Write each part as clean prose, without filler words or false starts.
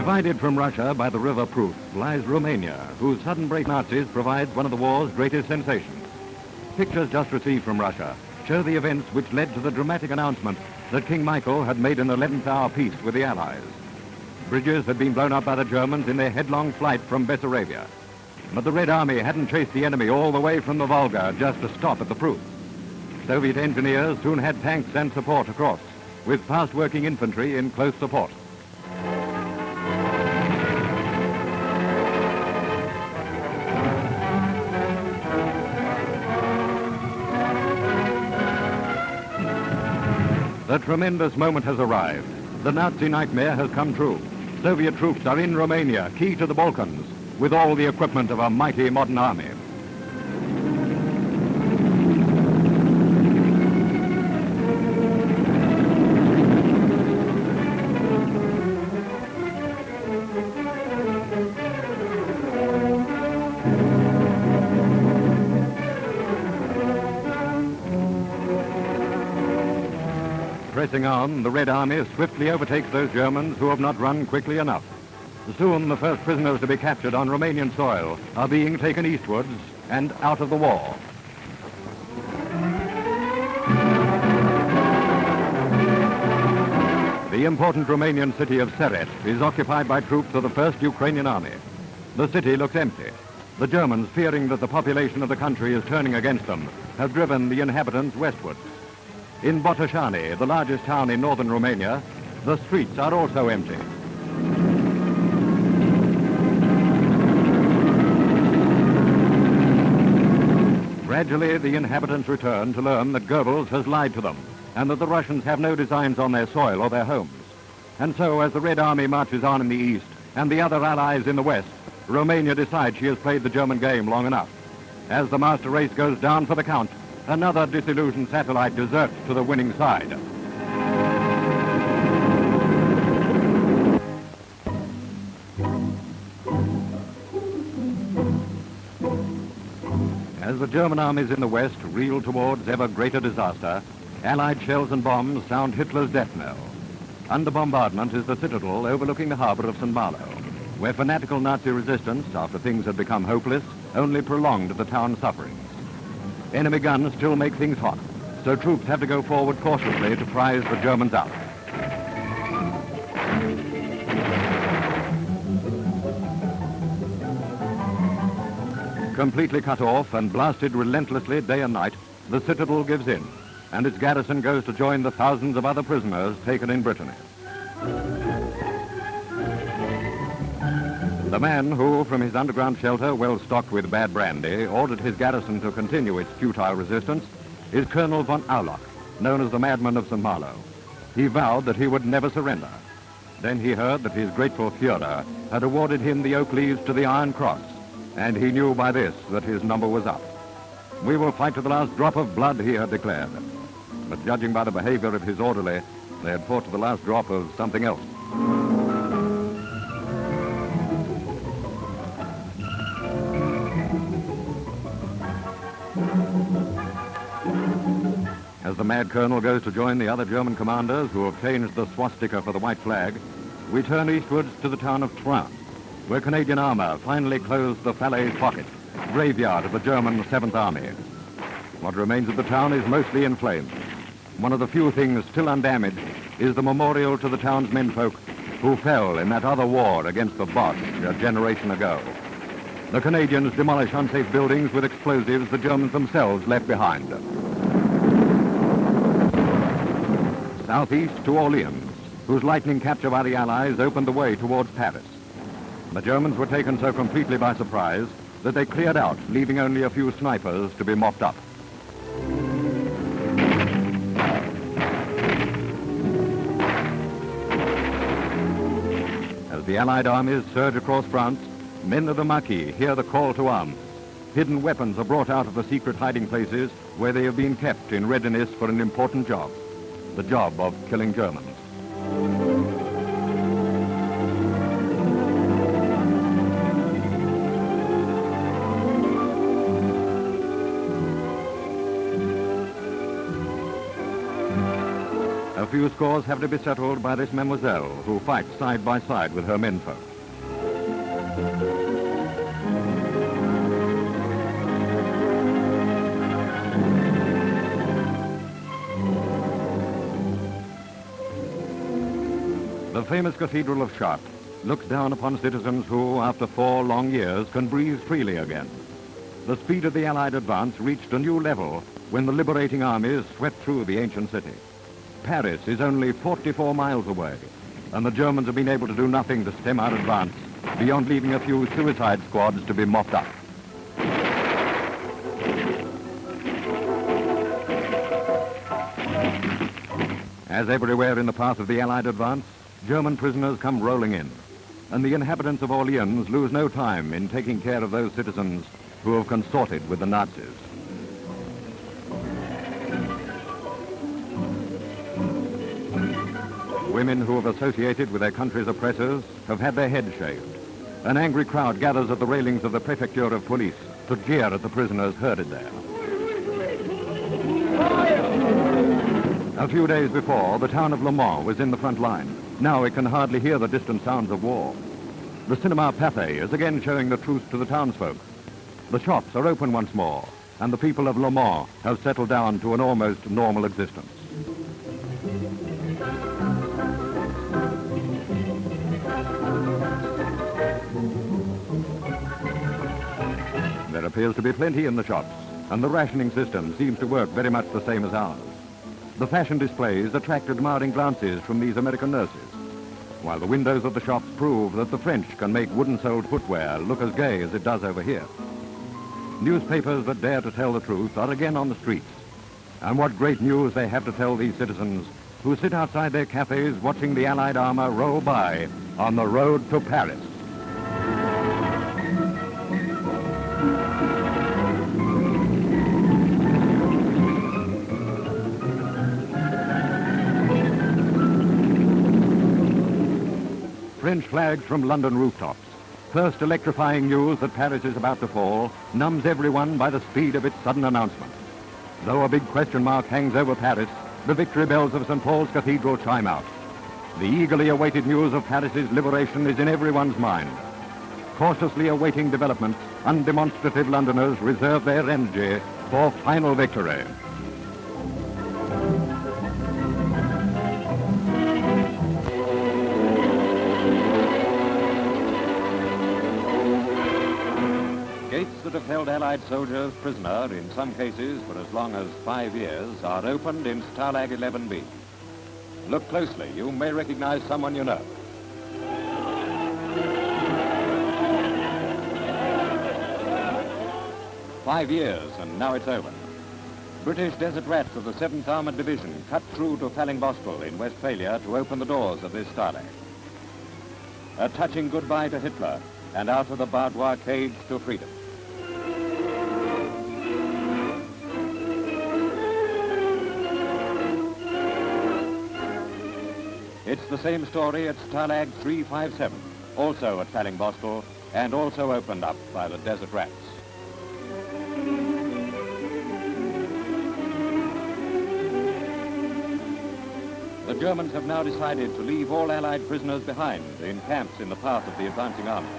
Divided from Russia by the River Pruth lies Romania, whose sudden break Nazis provides one of the war's greatest sensations. Pictures just received from Russia show the events which led to the dramatic announcement that King Michael had made an 11th-hour peace with the Allies. Bridges had been blown up by the Germans in their headlong flight from Bessarabia. But the Red Army hadn't chased the enemy all the way from the Volga just to stop at the Pruth. Soviet engineers soon had tanks and support across, with fast-working infantry in close support. The tremendous moment has arrived. The Nazi nightmare has come true. Soviet troops are in Romania, key to the Balkans, with all the equipment of a mighty modern army. Pressing on, the Red Army swiftly overtakes those Germans who have not run quickly enough. Soon, the first prisoners to be captured on Romanian soil are being taken eastwards and out of the war. The important Romanian city of Seret is occupied by troops of the 1st Ukrainian Army. The city looks empty. The Germans, fearing that the population of the country is turning against them, have driven the inhabitants westwards. In Botoșani, the largest town in northern Romania, the streets are also empty. Gradually, the inhabitants return to learn that Goebbels has lied to them and that the Russians have no designs on their soil or their homes. And so, as the Red Army marches on in the east and the other allies in the west, Romania decides she has played the German game long enough. As the master race goes down for the count, another disillusioned satellite deserts to the winning side. As the German armies in the west reel towards ever greater disaster, Allied shells and bombs sound Hitler's death knell. Under bombardment is the citadel overlooking the harbor of St. Malo, where fanatical Nazi resistance, after things had become hopeless, only prolonged the town's sufferings. Enemy guns still make things hot, so troops have to go forward cautiously to prize the Germans out. Completely cut off and blasted relentlessly day and night, the citadel gives in, and its garrison goes to join the thousands of other prisoners taken in Brittany. The man who, from his underground shelter, well stocked with bad brandy, ordered his garrison to continue its futile resistance, is Colonel von Auloch, known as the Madman of St. Malo. He vowed that he would never surrender. Then he heard that his grateful Führer had awarded him the oak leaves to the Iron Cross, and he knew by this that his number was up. We will fight to the last drop of blood, he had declared. But judging by the behavior of his orderly, they had fought to the last drop of something else. As the mad colonel goes to join the other German commanders who have changed the swastika for the white flag, we turn eastwards to the town of Troyes, where Canadian armor finally closed the Falaise Pocket, graveyard of the German 7th Army. What remains of the town is mostly in flames. One of the few things still undamaged is the memorial to the town's menfolk who fell in that other war against the Boche a generation ago. The Canadians demolish unsafe buildings with explosives the Germans themselves left behind. Southeast to Orleans, whose lightning capture by the Allies opened the way towards Paris. The Germans were taken so completely by surprise that they cleared out, leaving only a few snipers to be mopped up. As the Allied armies surge across France, men of the Maquis hear the call to arms. Hidden weapons are brought out of the secret hiding places where they have been kept in readiness for an important job, the job of killing Germans. A few scores have to be settled by this mademoiselle, who fights side by side with her menfolk. The famous Cathedral of Chartres looks down upon citizens who, after 4 long years, can breathe freely again. The speed of the Allied advance reached a new level when the liberating armies swept through the ancient city. Paris is only 44 miles away, and the Germans have been able to do nothing to stem our advance beyond leaving a few suicide squads to be mopped up. As everywhere in the path of the Allied advance, German prisoners come rolling in, and the inhabitants of Orleans lose no time in taking care of those citizens who have consorted with the Nazis. Women who have associated with their country's oppressors have had their heads shaved. An angry crowd gathers at the railings of the Prefecture of Police to jeer at the prisoners herded there. A few days before, the town of Le Mans was in the front line. Now it can hardly hear the distant sounds of war. The cinema Pathé is again showing the truth to the townsfolk. The shops are open once more, and the people of Le Mans have settled down to an almost normal existence. There appears to be plenty in the shops, and the rationing system seems to work very much the same as ours. The fashion displays attract admiring glances from these American nurses, while the windows of the shops prove that the French can make wooden-soled footwear look as gay as it does over here. Newspapers that dare to tell the truth are again on the streets. And what great news they have to tell these citizens who sit outside their cafes watching the Allied armor roll by on the road to Paris. French flags from London rooftops. First electrifying news that Paris is about to fall numbs everyone by the speed of its sudden announcement. Though a big question mark hangs over Paris, the victory bells of St. Paul's Cathedral chime out. The eagerly awaited news of Paris's liberation is in everyone's mind. Cautiously awaiting developments, undemonstrative Londoners reserve their energy for final victory. Gates that have held Allied soldiers prisoner, in some cases for as long as 5 years, are opened in Stalag 11B. Look closely. You may recognize someone you know. "5 years, and now it's over. British desert rats of the 7th Armored Division cut through to Fallingbostel in Westphalia to open the doors of this Stalag. A touching goodbye to Hitler, and out of the boudoir cage to freedom. It's the same story at Stalag 357, also at Fallingbostel, and also opened up by the desert rats. The Germans have now decided to leave all Allied prisoners behind in camps in the path of the advancing armies.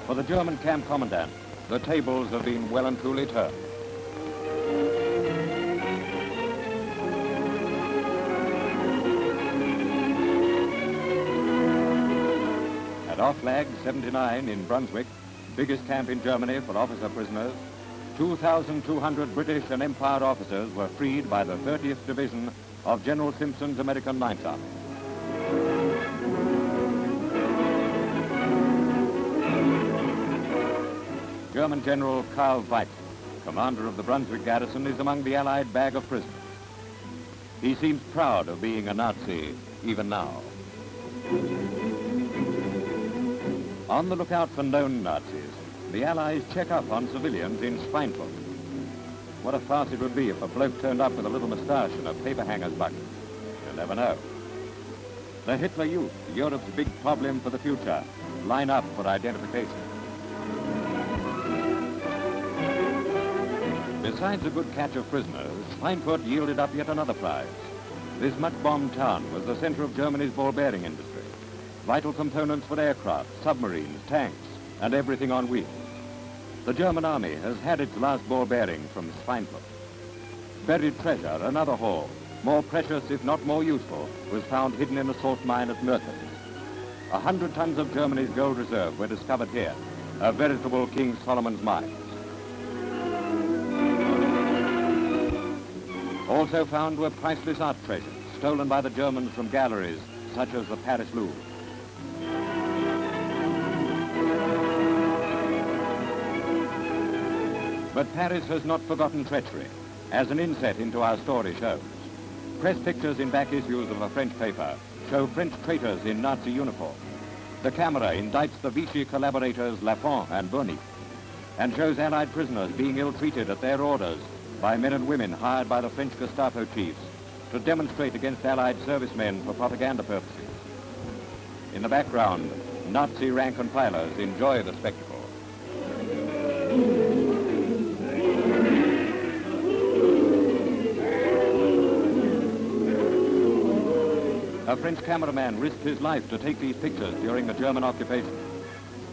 For the German camp commandant, the tables have been well and truly turned. At Offlag 79 in Brunswick, biggest camp in Germany for officer prisoners, 2,200 British and Empire officers were freed by the 30th Division of General Simpson's American Ninth Army. German General Karl Weick, commander of the Brunswick garrison, is among the Allied bag of prisoners. He seems proud of being a Nazi even now. On the lookout for known Nazis, the Allies check up on civilians in Schweinfurt. What a farce it would be if a bloke turned up with a little moustache and a paper hanger's bucket. You'll never know. The Hitler Youth, Europe's big problem for the future, line up for identification. Besides a good catch of prisoners, Schweinfurt yielded up yet another prize. This much-bombed town was the center of Germany's ball-bearing industry. Vital components for aircraft, submarines, tanks, and everything on wheels. The German army has had its last ball bearing from Schweinfurt. Buried treasure, another haul, more precious if not more useful, was found hidden in a salt mine at Mertens. 100 tons of Germany's gold reserve were discovered here, a veritable King Solomon's mines. Also found were priceless art treasures, stolen by the Germans from galleries such as the Paris Louvre. But Paris has not forgotten treachery, as an inset into our story shows. Press pictures in back issues of a French paper show French traitors in Nazi uniform. The camera indicts the Vichy collaborators Lafont and Bonny, and shows Allied prisoners being ill-treated at their orders by men and women hired by the French Gestapo chiefs to demonstrate against Allied servicemen for propaganda purposes. In the background, Nazi rank and filers enjoy the spectacle. A French cameraman risked his life to take these pictures during the German occupation.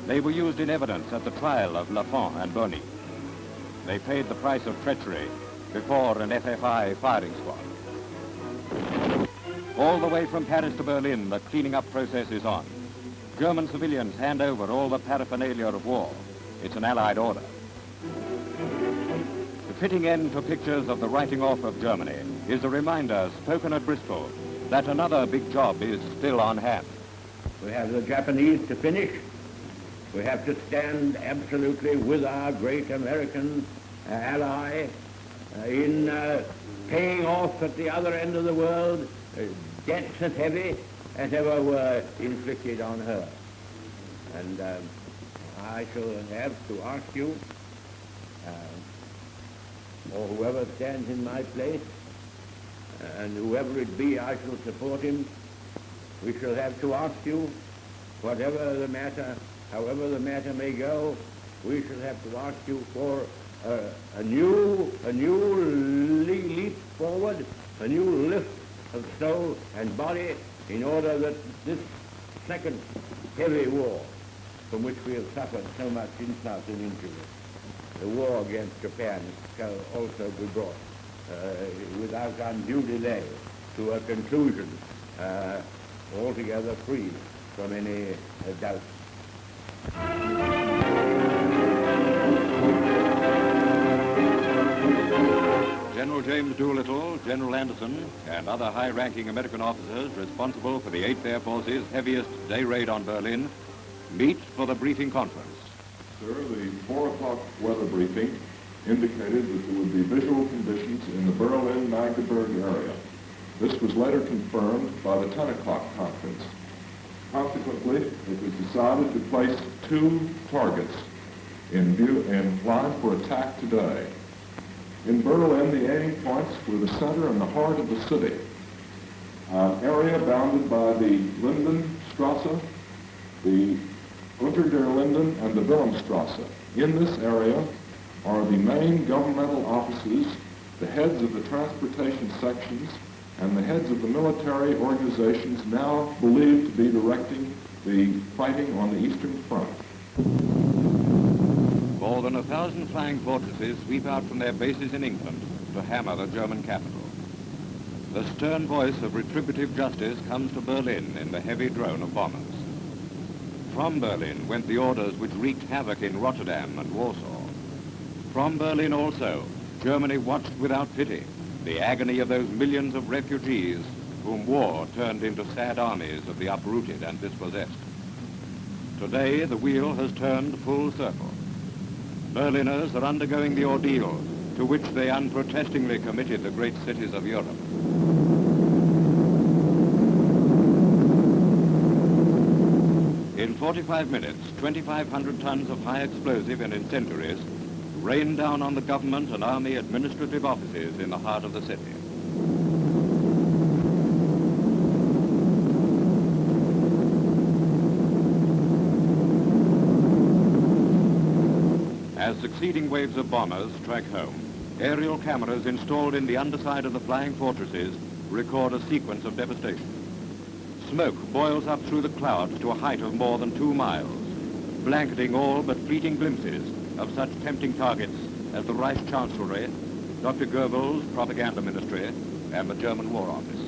They were used in evidence at the trial of Lafont and Bonny. They paid the price of treachery before an FFI firing squad. All the way from Paris to Berlin, the cleaning up process is on. German civilians hand over all the paraphernalia of war. It's an Allied order. The fitting end to pictures of the writing off of Germany is a reminder spoken at Bristol that another big job is still on hand. We have the Japanese to finish. We have to stand absolutely with our great American ally in paying off at the other end of the world debts as heavy as ever were inflicted on her. And I shall have to ask you, or whoever stands in my place, and whoever it be, I shall support him. We shall have to ask you, whatever the matter, however the matter may go, we shall have to ask you for a new leap forward, a new lift of soul and body, in order that this second heavy war, from which we have suffered so much insult and injury, the war against Japan, shall also be brought without undue delay to a conclusion altogether free from any doubt. General James Doolittle, General Anderson, and other high-ranking American officers responsible for the 8th Air Force's heaviest day raid on Berlin meet for the briefing conference. Sir, the 4 o'clock weather briefing indicated that there would be visual conditions in the Berlin-Magdeburg area. This was later confirmed by the 10 o'clock conference. Consequently, it was decided to place 2 targets in line for attack today. In Berlin, the aiming points were the center and the heart of the city, an area bounded by the Lindenstrasse, the Unter der Linden, and the Wilhelmstrasse. In this area are the main governmental offices, the heads of the transportation sections, and the heads of the military organizations now believed to be directing the fighting on the Eastern Front. More than 1,000 flying fortresses sweep out from their bases in England to hammer the German capital. The stern voice of retributive justice comes to Berlin in the heavy drone of bombers. From Berlin went the orders which wreaked havoc in Rotterdam and Warsaw. From Berlin also, Germany watched without pity the agony of those millions of refugees whom war turned into sad armies of the uprooted and dispossessed. Today, the wheel has turned full circle. Berliners are undergoing the ordeal to which they unprotestingly committed the great cities of Europe. In 45 minutes, 2,500 tons of high explosive and incendiaries rained down on the government and army administrative offices in the heart of the city. As succeeding waves of bombers strike home, aerial cameras installed in the underside of the flying fortresses record a sequence of devastation. Smoke boils up through the clouds to a height of more than 2 miles, blanketing all but fleeting glimpses of such tempting targets as the Reich Chancellery, Dr. Goebbels' propaganda ministry, and the German War Office.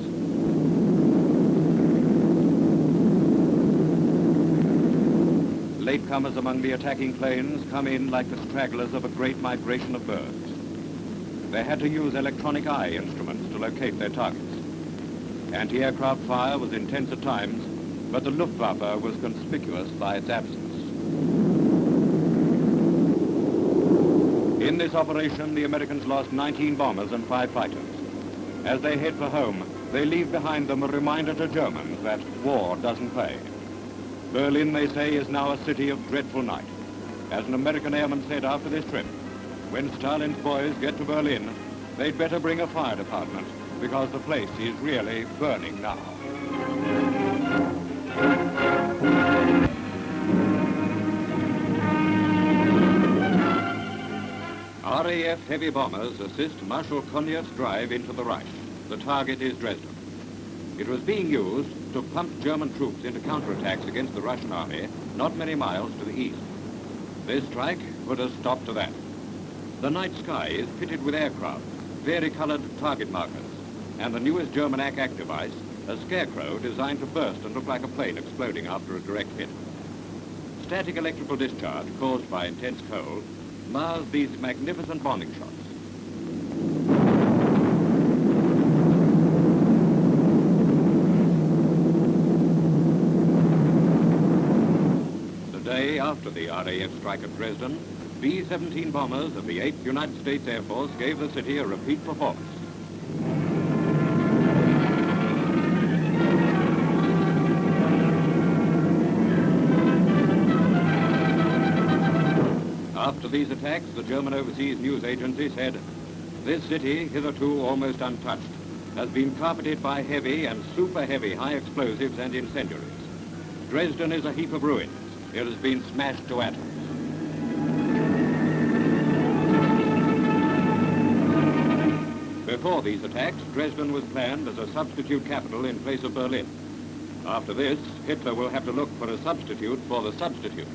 Latecomers among the attacking planes come in like the stragglers of a great migration of birds. They had to use electronic eye instruments to locate their targets. Anti-aircraft fire was intense at times, but the Luftwaffe was conspicuous by its absence. In this operation, the Americans lost 19 bombers and 5 fighters. As they head for home, they leave behind them a reminder to Germans that war doesn't pay. Berlin, they say, is now a city of dreadful night. As an American airman said after this trip, when Stalin's boys get to Berlin, they'd better bring a fire department because the place is really burning now. RAF heavy bombers assist Marshal Konyev's drive into the Reich. The target is Dresden. It was being used to pump German troops into counterattacks against the Russian army not many miles to the east. This strike put a stop to that. The night sky is pitted with aircraft, vari-colored target markers, and the newest German ack device, a scarecrow designed to burst and look like a plane exploding after a direct hit. Static electrical discharge caused by intense cold mars these magnificent bombing shots. The day after the RAF strike at Dresden, B-17 bombers of the 8th United States Air Force gave the city a repeat performance. After these attacks, the German overseas news agency said, "This city, hitherto almost untouched, has been carpeted by heavy and super heavy high explosives and incendiaries. Dresden is a heap of ruins. It has been smashed to atoms." Before these attacks, Dresden was planned as a substitute capital in place of Berlin. After this, Hitler will have to look for a substitute for the substitute.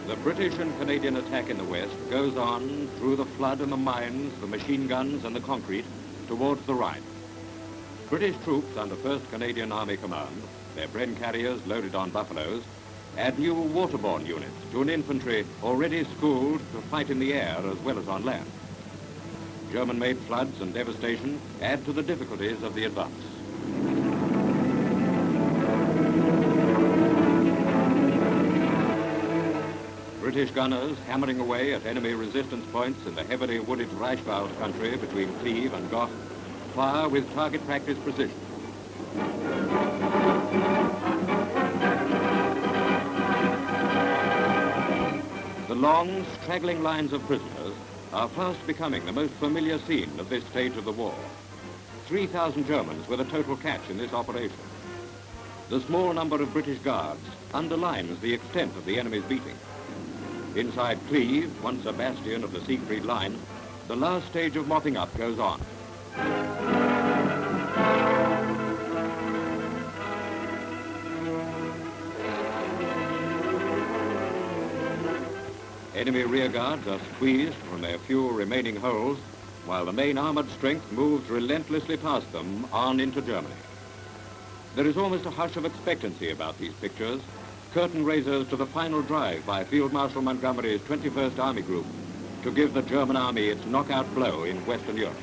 The British and Canadian attack in the West goes on through the flood and the mines, the machine guns and the concrete towards the Rhine. British troops under 1st Canadian Army Command, their Bren carriers loaded on buffaloes, add new waterborne units to an infantry already schooled to fight in the air as well as on land. German-made floods and devastation add to the difficulties of the advance. British gunners hammering away at enemy resistance points in the heavily wooded Reichswald country between Cleve and Goth fire with target practice precision. The long, straggling lines of prisoners are fast becoming the most familiar scene of this stage of the war. 3,000 Germans were the total catch in this operation. The small number of British guards underlines the extent of the enemy's beating. Inside Cleve, once a bastion of the Siegfried Line, the last stage of mopping up goes on. Enemy rear guards are squeezed from their few remaining holes, while the main armored strength moves relentlessly past them on into Germany. There is almost a hush of expectancy about these pictures, curtain raisers to the final drive by Field Marshal Montgomery's 21st Army Group to give the German army its knockout blow in Western Europe.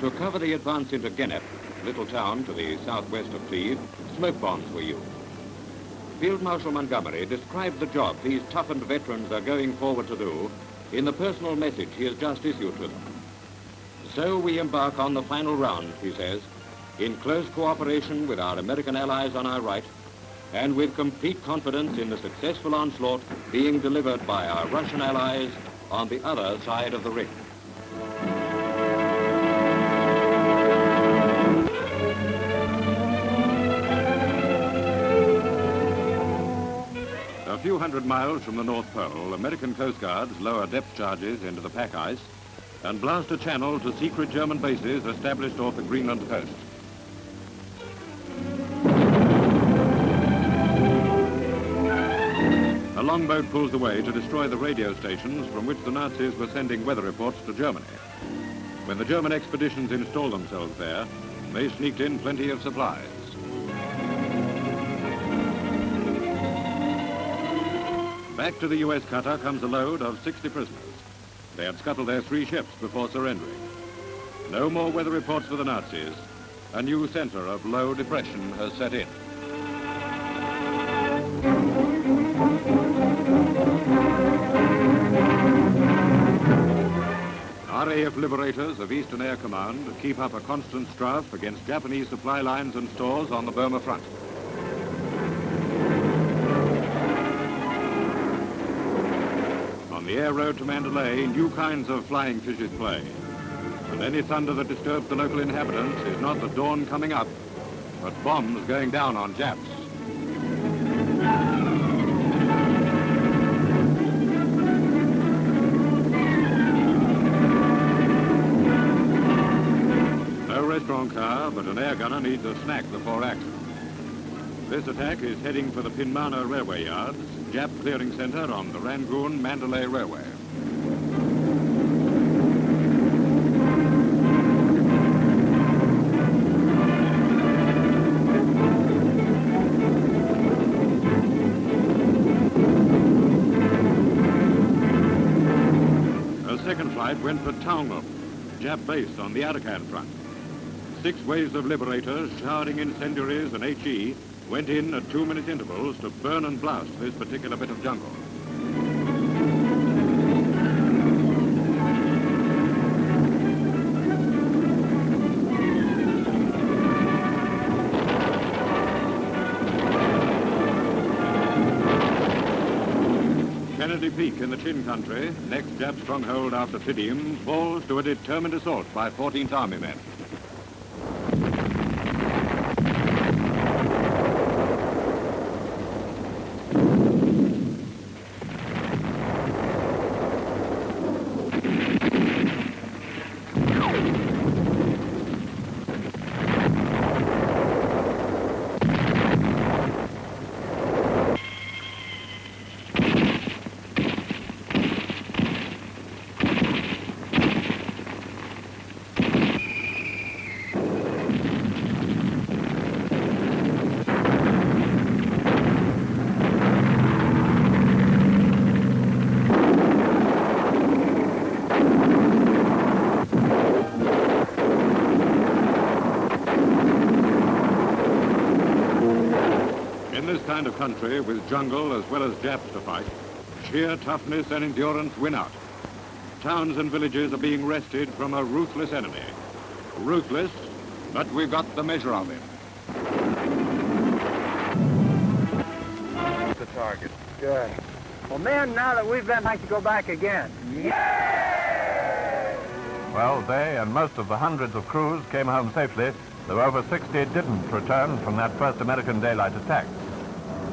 To cover the advance into Gennep, little town to the southwest of Cleve, smoke bombs were used. Field Marshal Montgomery described the job these toughened veterans are going forward to do in the personal message he has just issued to them. "So we embark on the final round," he says, "in close cooperation with our American allies on our right, and with complete confidence in the successful onslaught being delivered by our Russian allies on the other side of the ring." few hundred miles from the North Pole, American Coast Guards lower depth charges into the pack ice and blast a channel to secret German bases established off the Greenland coast. A longboat pulls away to destroy the radio stations from which the Nazis were sending weather reports to Germany. When the German expeditions installed themselves there, they sneaked in plenty of supplies. Back to the U.S. cutter comes a load of 60 prisoners. They had scuttled their 3 ships before surrendering. No more weather reports for the Nazis. A new center of low depression has set in. RAF liberators of Eastern Air Command keep up a constant strife against Japanese supply lines and stores on the Burma front. On the air road to Mandalay, new kinds of flying fishes play. And any thunder that disturbs the local inhabitants is not the dawn coming up, but bombs going down on Japs. Restaurant car, but an air gunner needs a snack before action. This attack is heading for the Pinmana Railway Yards, Jap clearing center on the Rangoon-Mandalay Railway. A second flight went for Taungum, Jap base on the Arakan front. 6 waves of liberators showering incendiaries and HE went in at 2-minute intervals to burn and blast this particular bit of jungle. Kennedy Peak in the Chin country, next Jap stronghold after Fidium, falls to a determined assault by 14th Army men. In this kind of country, with jungle as well as Japs to fight, sheer toughness and endurance win out. Towns and villages are being wrested from a ruthless enemy. Ruthless, but we've got the measure of him. The target. Good. Well, men, now that we've been, like to go back again. Yeah! Well, they and most of the hundreds of crews came home safely, though over 60 didn't return from that first American daylight attack.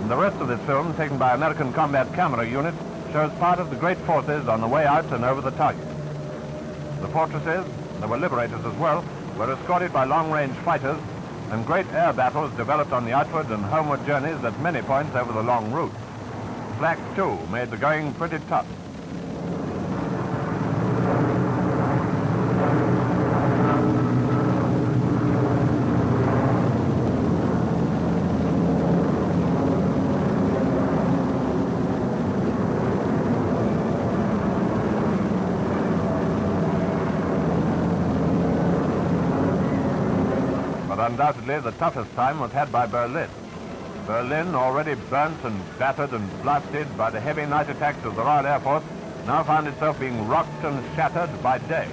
And the rest of this film, taken by American combat camera units, shows part of the great forces on the way out and over the target. The fortresses, there were liberators as well, were escorted by long-range fighters, and great air battles developed on the outward and homeward journeys at many points over the long route. Flak, too, made the going pretty tough. Undoubtedly, the toughest time was had by Berlin. Berlin, already burnt and battered and blasted by the heavy night attacks of the Royal Air Force, now found itself being rocked and shattered by day.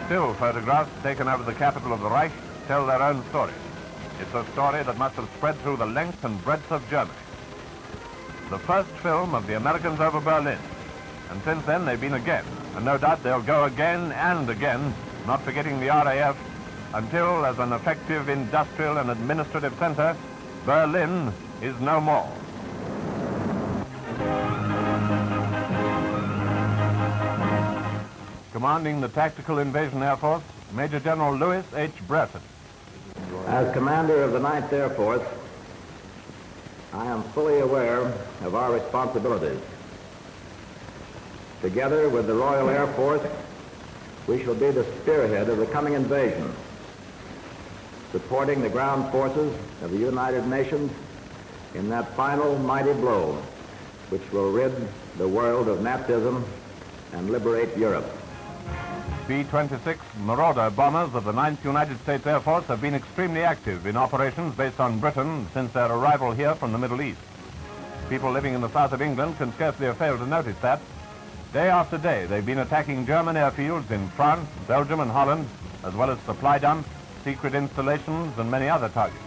Still photographs taken over the capital of the Reich tell their own story. It's a story that must have spread through the length and breadth of Germany. The first film of the Americans over Berlin. And since then they've been again, and no doubt they'll go again and again not forgetting the RAF, until, as an effective industrial and administrative center, Berlin is no more. Commanding the Tactical Invasion Air Force, Major General Lewis H. Bresson. As commander of the 9th Air Force, I am fully aware of our responsibilities. Together with the Royal Air Force, we shall be the spearhead of the coming invasion, supporting the ground forces of the United Nations in that final mighty blow which will rid the world of Nazism and liberate Europe. B-26 Marauder bombers of the 9th United States Air Force have been extremely active in operations based on Britain since their arrival here from the Middle East. People living in the south of England can scarcely have failed to notice that. Day after day, they've been attacking German airfields in France, Belgium, and Holland, as well as supply dumps, secret installations, and many other targets.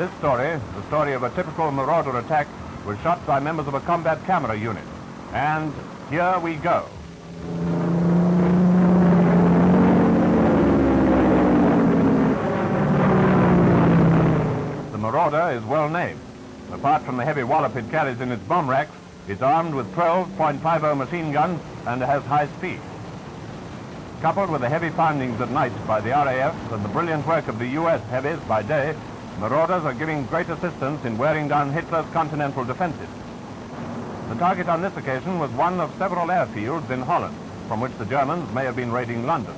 This story, the story of a typical Marauder attack, was shot by members of a combat camera unit. And here we go. The Marauder is well named. Apart from the heavy wallop it carries in its bomb racks, it's armed with 12.50 machine guns and has high speed. Coupled with the heavy findings at night by the RAF and the brilliant work of the U.S. heavies by day, Marauders are giving great assistance in wearing down Hitler's continental defenses. The target on this occasion was one of several airfields in Holland, from which the Germans may have been raiding London.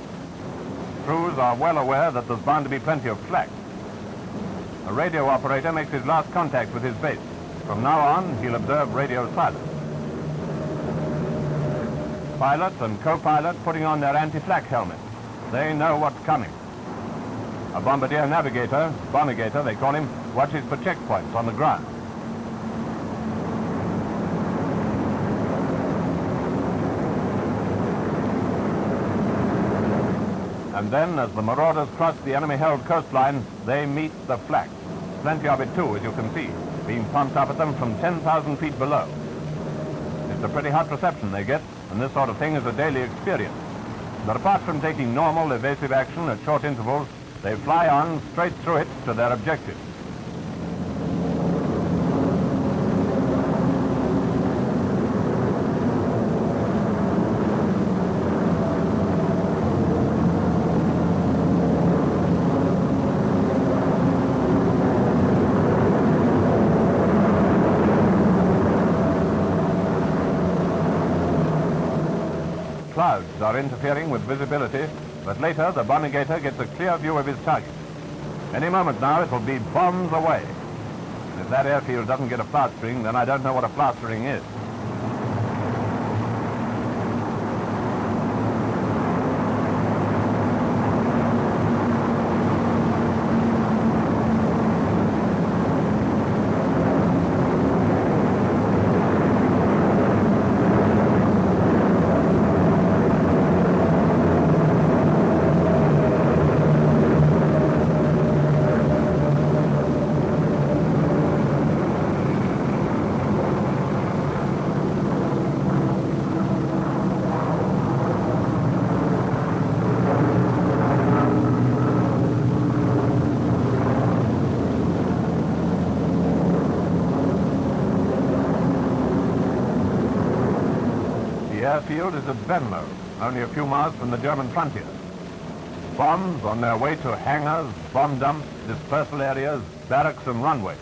Crews are well aware that there's bound to be plenty of flak. A radio operator makes his last contact with his base. From now on, he'll observe radio silence. Pilot and co-pilot putting on their anti-flak helmets. They know what's coming. A bombardier navigator, bombigator they call him, watches for checkpoints on the ground. And then, as the Marauders cross the enemy-held coastline, they meet the flak. Plenty of it, too, as you can see, being pumped up at them from 10,000 feet below. It's a pretty hot reception they get, and this sort of thing is a daily experience. But apart from taking normal evasive action at short intervals, they fly on straight through it to their objective. Clouds are interfering with visibility, but later the bombardier gets a clear view of his target. Any moment now, it'll be bombs away. And if that airfield doesn't get a plastering, then I don't know what a plastering is. The airfield is at Venlo, only a few miles from the German frontier. Bombs on their way to hangars, bomb dumps, dispersal areas, barracks and runways.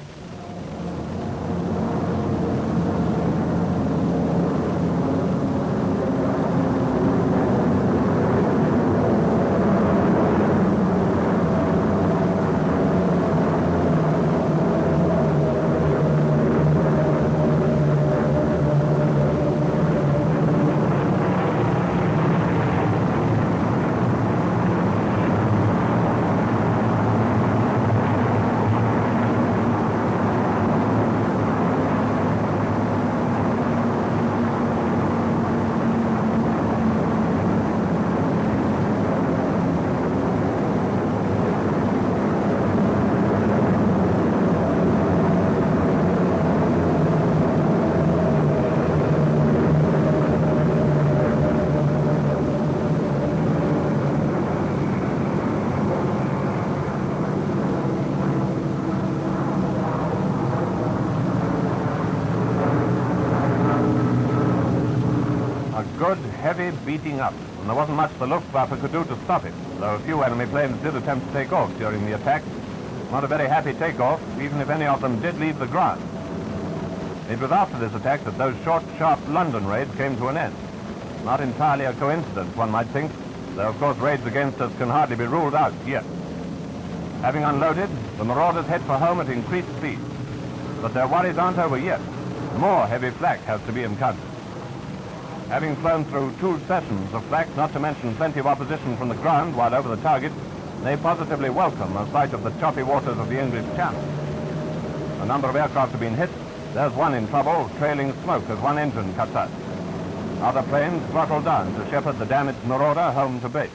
heavy beating up, and there wasn't much the Luftwaffe could do to stop it, though a few enemy planes did attempt to take off during the attack. Not a very happy takeoff, even if any of them did leave the ground. It was after this attack that those short, sharp London raids came to an end. Not entirely a coincidence, one might think, though of course raids against us can hardly be ruled out yet. Having unloaded, the Marauders head for home at increased speed. But their worries aren't over yet. More heavy flak has to be encountered. Having flown through 2 sessions of flak, not to mention plenty of opposition from the ground while over the target, they positively welcome a sight of the choppy waters of the English Channel. A number of aircraft have been hit. There's one in trouble, trailing smoke as one engine cuts out. Other planes throttle down to shepherd the damaged Marauder home to base.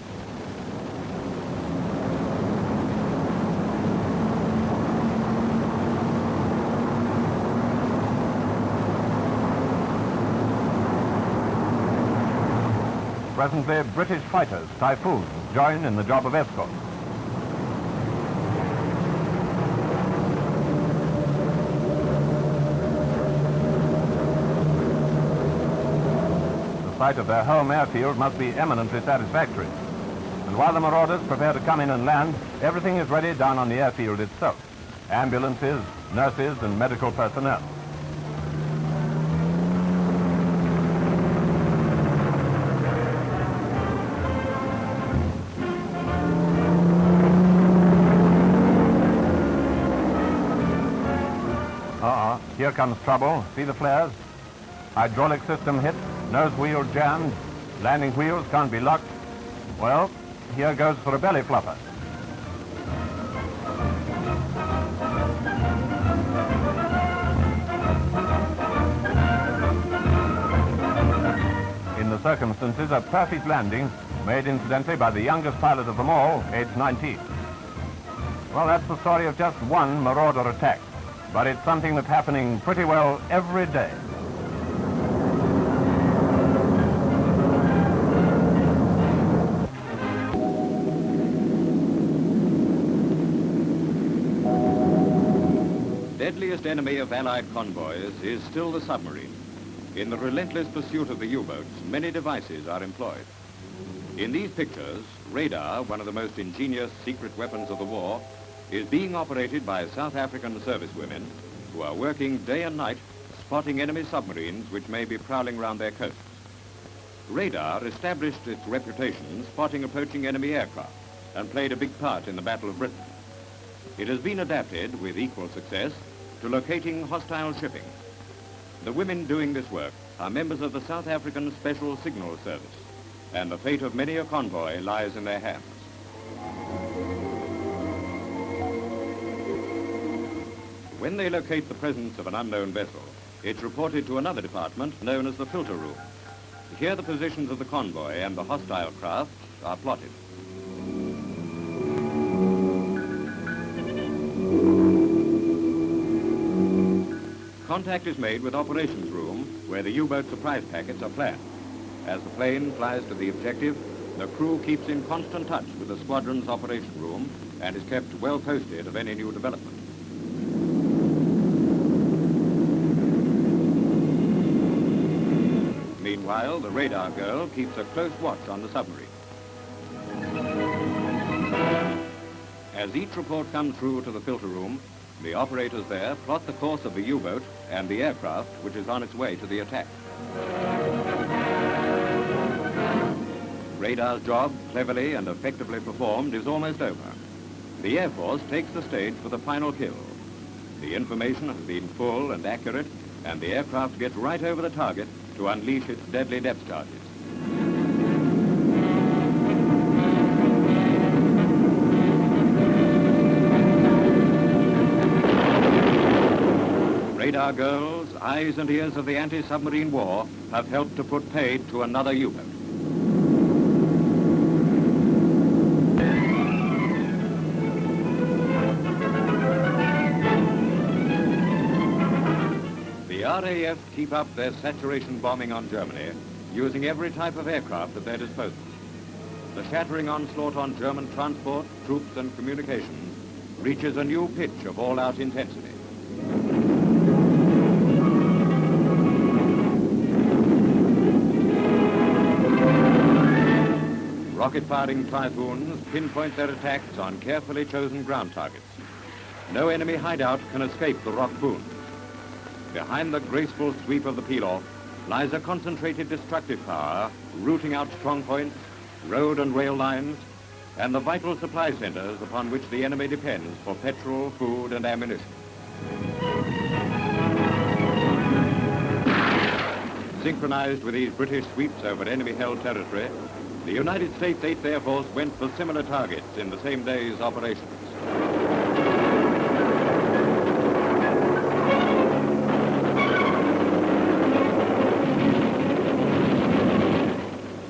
Presently, British fighters, Typhoons, join in the job of escort. The sight of their home airfield must be eminently satisfactory. And while the Marauders prepare to come in and land, everything is ready down on the airfield itself. Ambulances, nurses, and medical personnel. Here comes trouble. See the flares? Hydraulic system hit, nose wheel jammed, landing wheels can't be locked. Well, here goes for a belly flopper. In the circumstances, a perfect landing, made incidentally by the youngest pilot of them all, aged 19. Well, that's the story of just one Marauder attack. But it's something that's happening pretty well every day. Deadliest enemy of Allied convoys is still the submarine. In the relentless pursuit of the U-boats, many devices are employed. In these pictures, radar, one of the most ingenious secret weapons of the war, is being operated by South African servicewomen who are working day and night spotting enemy submarines which may be prowling round their coasts. Radar established its reputation spotting approaching enemy aircraft and played a big part in the Battle of Britain. It has been adapted with equal success to locating hostile shipping. The women doing this work are members of the South African Special Signal Service, and the fate of many a convoy lies in their hands. When they locate the presence of an unknown vessel, it's reported to another department known as the filter room. Here the positions of the convoy and the hostile craft are plotted. Contact is made with operations room, where the U-boat surprise packets are planned. As the plane flies to the objective, the crew keeps in constant touch with the squadron's operation room and is kept well posted of any new development. Meanwhile, the radar girl keeps a close watch on the submarine. As each report comes through to the filter room, the operators there plot the course of the U-boat and the aircraft which is on its way to the attack. Radar's job, cleverly and effectively performed, is almost over. The Air Force takes the stage for the final kill. The information has been full and accurate, and the aircraft gets right over the target to unleash its deadly depth charges. Radar girls, eyes and ears of the anti-submarine war, have helped to put paid to another U-boat. The RAF keep up their saturation bombing on Germany, using every type of aircraft at their disposal. The shattering onslaught on German transport, troops and communications reaches a new pitch of all-out intensity. Rocket-firing typhoons pinpoint their attacks on carefully chosen ground targets. No enemy hideout can escape the rock boom. Behind the graceful sweep of the peel-off lies a concentrated destructive power, rooting out strong points, road and rail lines, and the vital supply centers upon which the enemy depends for petrol, food, and ammunition. Synchronized with these British sweeps over enemy-held territory, the United States 8th Air Force went for similar targets in the same day's operations.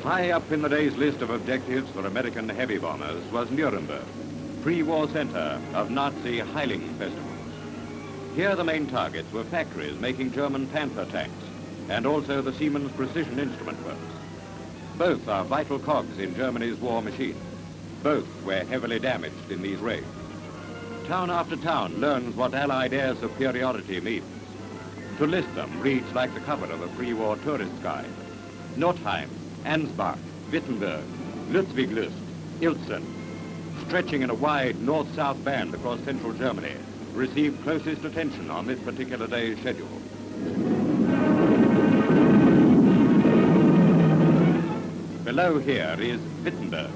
High up in the day's list of objectives for American heavy bombers was Nuremberg, pre-war center of Nazi Heiling festivals. Here the main targets were factories making German Panther tanks and also the Siemens Precision Instrument Works. Both are vital cogs in Germany's war machine. Both were heavily damaged in these raids. Town after town learns what Allied air superiority means. To list them reads like the cover of a pre-war tourist guide. Nordheim, Ansbach, Wittenberg, Ludwiglust, Ilsen, stretching in a wide north-south band across central Germany, received closest attention on this particular day's schedule. Below here is Wittenberg,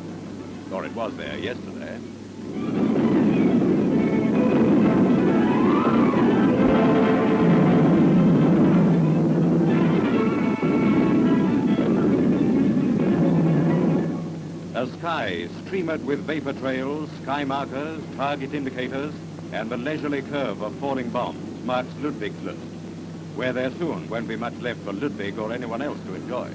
or it was there yesterday. A sky streamered with vapor trails, sky markers, target indicators, and the leisurely curve of falling bombs marks Ludwigslust, where there soon won't be much left for Ludwig or anyone else to enjoy.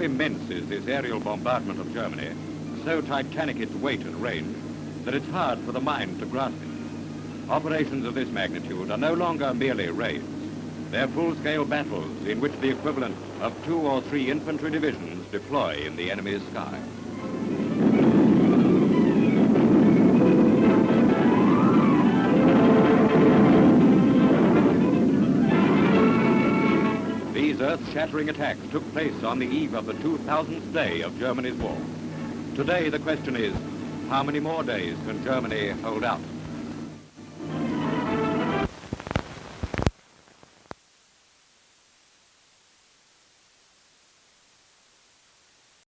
Immense is this aerial bombardment of Germany, so titanic its weight and range, that it's hard for the mind to grasp it. Operations of this magnitude are no longer merely raids. They're full-scale battles in which the equivalent of 2 or 3 infantry divisions deploy in the enemy's sky. These earth-shattering attacks took place on the eve of the 2000th day of Germany's war. Today, the question is, how many more days can Germany hold out?